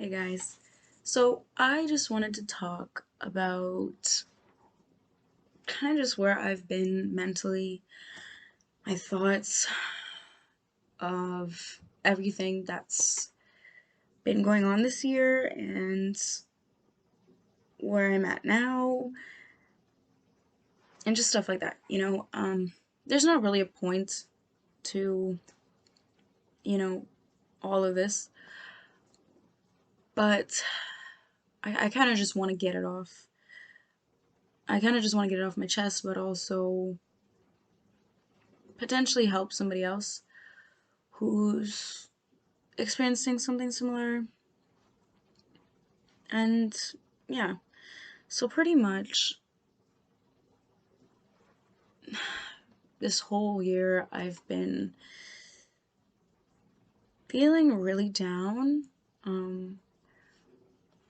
Hey guys. So I just wanted to talk about kind of just where I've been mentally, my thoughts of everything that's been going on this year and where I'm at now and just stuff like that. There's not really a point to, you know, all of this, but I kind of just want to get it off. I kind of just want to get it off my chest, but also potentially help somebody else who's experiencing something similar. And yeah, so pretty much this whole year I've been feeling really down, um,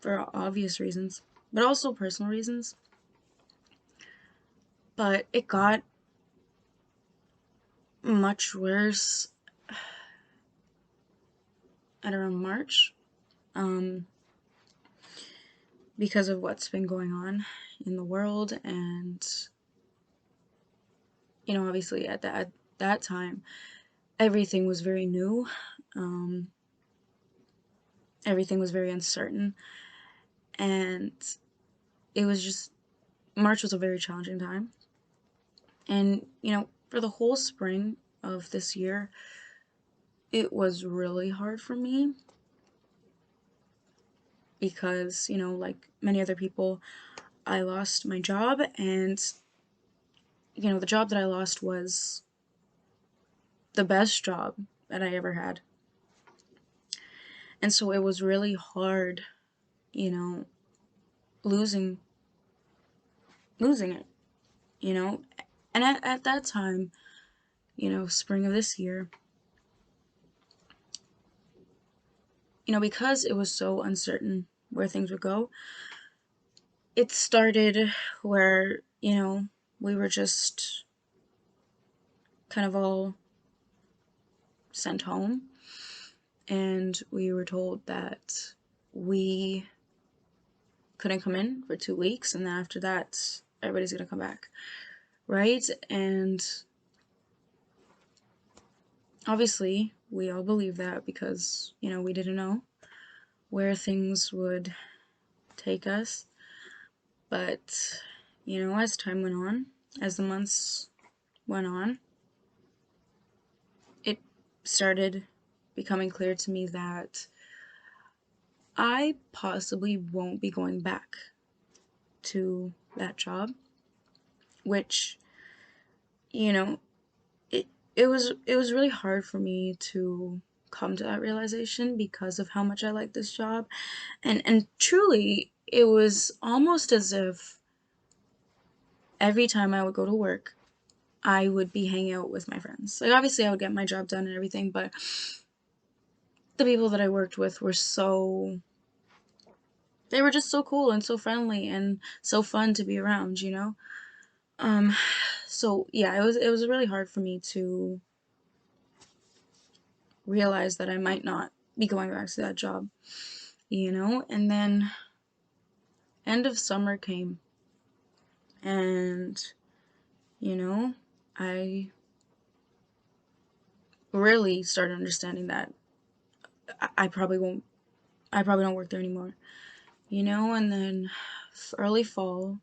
for obvious reasons, but also personal reasons. But it got much worse at around March, um, because of what's been going on in the world. And, obviously at that time, everything was very new. Um, Everything was very uncertain. And it was just, March was a very challenging time. And, for the whole spring of this year, it was really hard for me because, like many other people, I lost my job. And, the job that I lost was the best job that I ever had. And so it was really hard, you know, losing losing it, you know. And at that time, spring of this year, because it was so uncertain where things would go, it started where, we were just kind of all sent home, and we were told that we couldn't come in for 2 weeks, and then after that, everybody's gonna come back, right? And obviously, we all believe that because, we didn't know where things would take us. But, as time went on, as the months went on, it started becoming clear to me that I possibly won't be going back to that job, which, you know, it it was really hard for me to come to that realization because of how much I like this job. And truly, it was almost as if every time I would go to work, I would be hanging out with my friends. Like, obviously I would get my job done and everything, but the people that I worked with were they were just so cool and so friendly and so fun to be around, you know? Um, so yeah, it was really hard for me to realize that I might not be going back to that job, And then end of summer came, and I really started understanding that I probably won't, I probably don't work there anymore, And then early fall,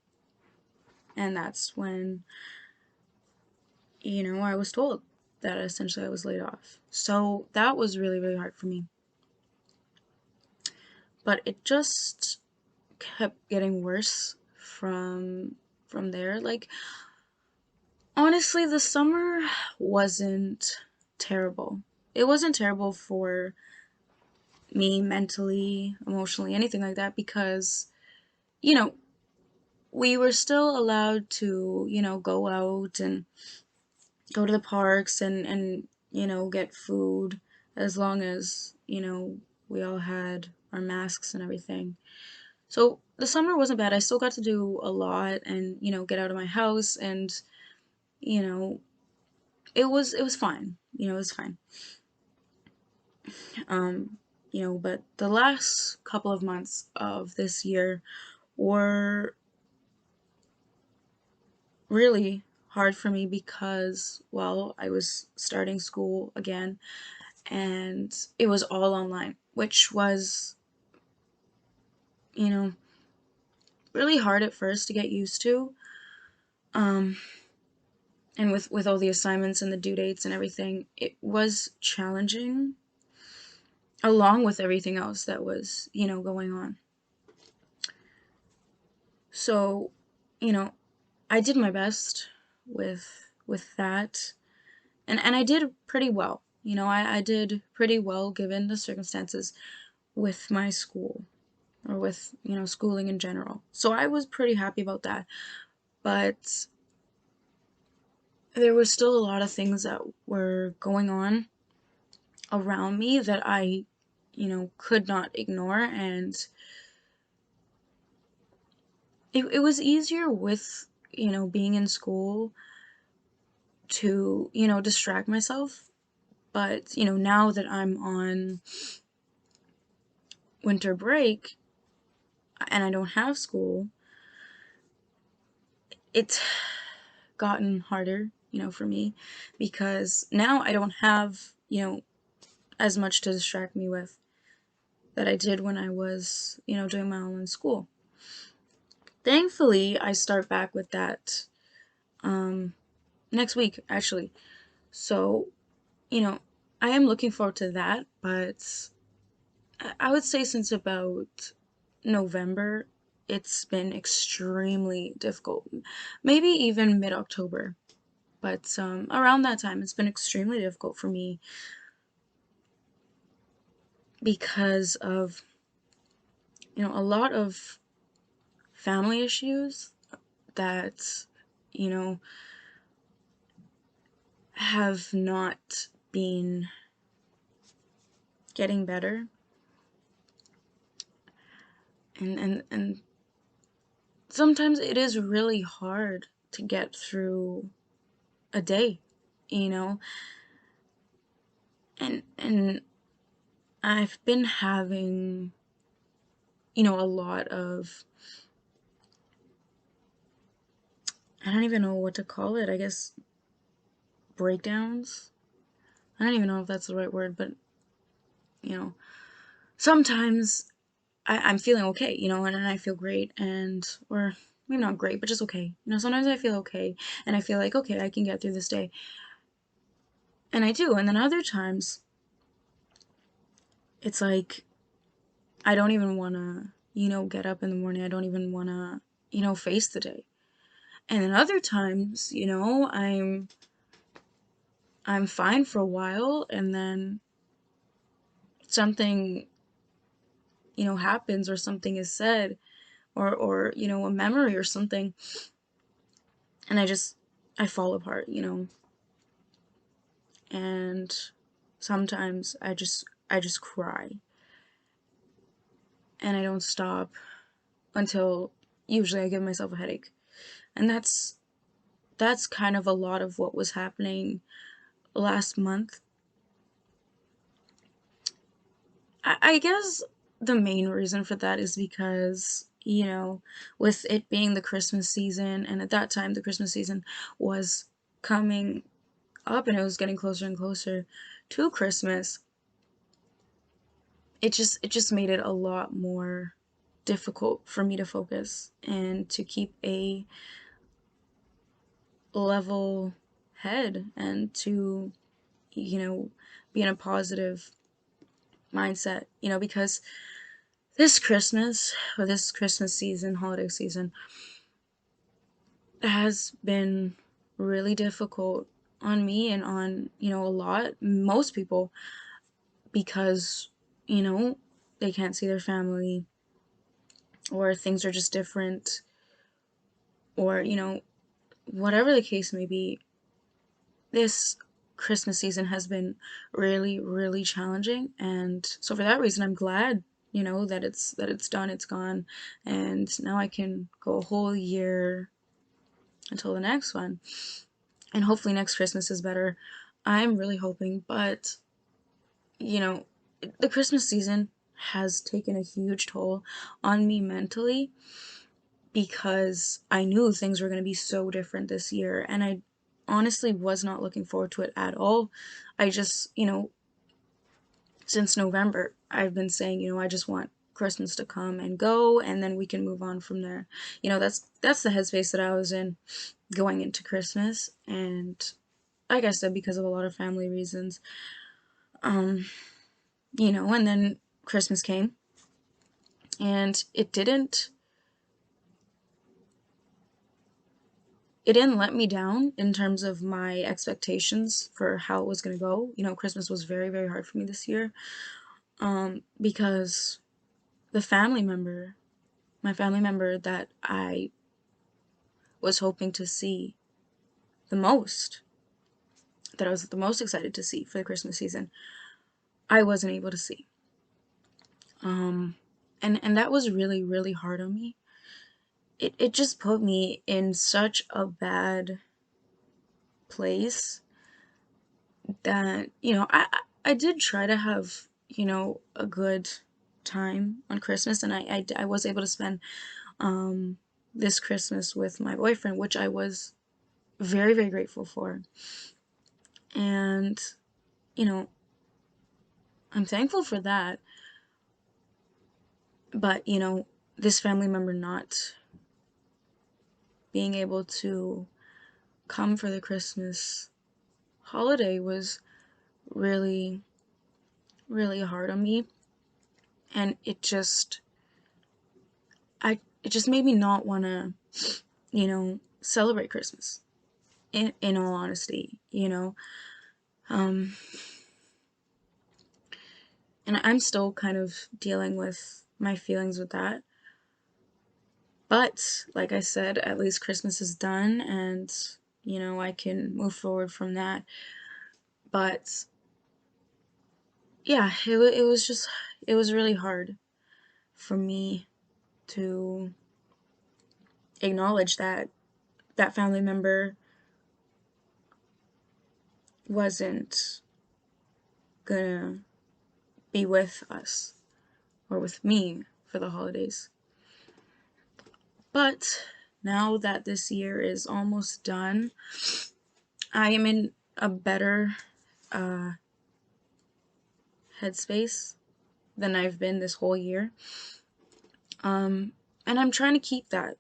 and that's when I was told that essentially I was laid off. So that was really, really hard for me. But it just kept getting worse from there. Like, honestly, the summer wasn't terrible. It wasn't terrible for me mentally, emotionally, anything like that, because, you know, we were still allowed to, go out and go to the parks and get food, as long as, we all had our masks and everything. So the summer wasn't bad. I still got to do a lot and, get out of my house, and, you know, it was fine. It was fine. Um But the last couple of months of this year were really hard for me because, well, I was starting school again and it was all online, which was, you know, really hard at first to get used to. Um, and with all the assignments and the due dates and everything, it was challenging along with everything else that was, going on. So, you know, I did my best with that, and I did pretty well. I did pretty well given the circumstances with my school or with, schooling in general. So I was pretty happy about that. But there was still a lot of things that were going on around me that I, could not ignore. And it was easier with, being in school to, distract myself. But, now that I'm on winter break and I don't have school, it's gotten harder, for me because now I don't have, as much to distract me with that I did when I was, doing my online school. Thankfully, I start back with that um, next week, actually. So, you know, I am looking forward to that, but I would say since about November, it's been extremely difficult. Maybe even mid October, but around that time, it's been extremely difficult for me because of, a lot of family issues that, you know, have not been getting better. And sometimes it is really hard to get through a day, you know? And I've been having, a lot of, I don't even know what to call it, I guess breakdowns. I don't even know if that's the right word, but you know, sometimes I'm feeling okay, and I feel great, and or maybe not great, but just okay. Sometimes I feel okay, and I feel like okay, I can get through this day, and I do. And then other times, it's like I don't even want to, get up in the morning. I don't even want to, face the day. And then other times, I'm fine for a while, and then something, happens or something is said or a memory or something, and I fall apart, and sometimes I just cry, and I don't stop until usually I give myself a headache. And that's kind of a lot of what was happening last month. I guess the main reason for that is because, with it being the Christmas season, and at that time the Christmas season was coming up and it was getting closer and closer to Christmas, it just made it a lot more difficult for me to focus and to keep a level head and to, be in a positive mindset, because this Christmas or this Christmas season, holiday season, has been really difficult on me and on, most people because, you know, they can't see their family or things are just different or, whatever the case may be. This Christmas season has been really, really challenging, and so for that reason, I'm glad, that it's done, it's gone, and now I can go a whole year until the next one, and hopefully next Christmas is better. I'm really hoping, but you know, the Christmas season has taken a huge toll on me mentally because I knew things were going to be so different this year, and I honestly was not looking forward to it at all. I just, since November, I've been saying, I just want Christmas to come and go, and then we can move on from there. That's the headspace that I was in going into Christmas, and like I said, because of a lot of family reasons, um, and then Christmas came, and it didn't let me down in terms of my expectations for how it was going to go. Christmas was very, very hard for me this year, because the my family member that I was hoping to see the most, that I was the most excited to see for the Christmas season, I wasn't able to see. And that was really, really hard on me. It just put me in such a bad place that, I did try to have, a good time on Christmas, and I was able to spend um this Christmas with my boyfriend, which I was very, very grateful for. And, you know, I'm thankful for that. But, this family member not being able to come for the Christmas holiday was really, really hard on me. And it just made me not want to, celebrate Christmas. In all honesty, um, and I'm still kind of dealing with my feelings with that. But like I said, at least Christmas is done, and I can move forward from that. But yeah, it was really hard for me to acknowledge that that family member wasn't gonna be with us or with me for the holidays. But now that this year is almost done, I am in a better uh, headspace than I've been this whole year. And I'm trying to keep that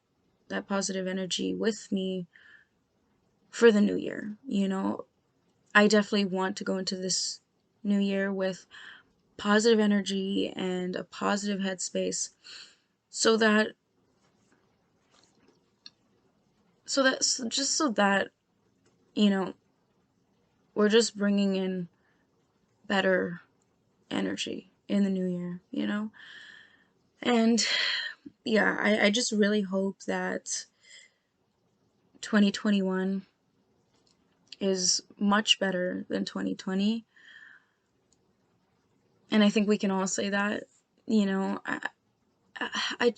positive energy with me for the new year. I definitely want to go into this new year with positive energy and a positive headspace, so that so that you know we're just bringing in better energy in the new year. And yeah, I just really hope that 2021 is much better than 2020. And I think we can all say that. you know I, I,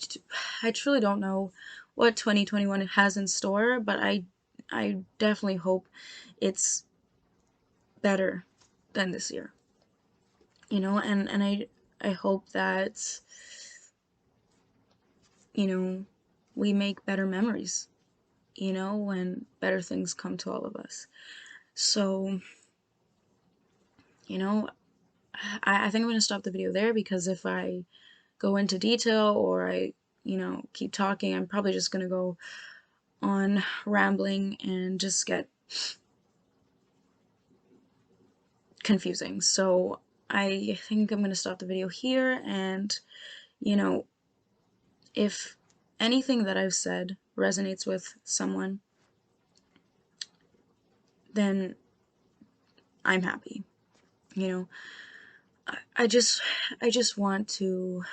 I truly don't know what 2021 has in store, but I definitely hope it's better than this year. And I hope that we make better memories, when better things come to all of us. So, you know, I think I'm going to stop the video there, because if I go into detail, or I, keep talking, I'm probably just going to go on rambling and just get confusing. So I think I'm going to stop the video here, and, you know, if anything that I've said resonates with someone, then I'm happy. You know, I just want to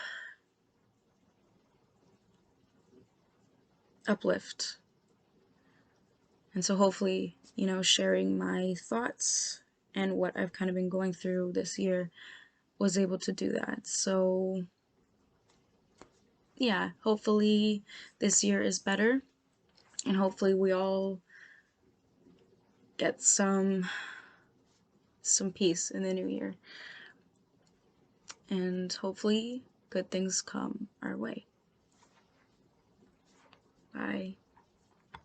uplift. And so hopefully, sharing my thoughts and what I've kind of been going through this year was able to do that. So yeah, hopefully this year is better, and hopefully we all get some peace in the new year. and hopefully good things come our way. Bye.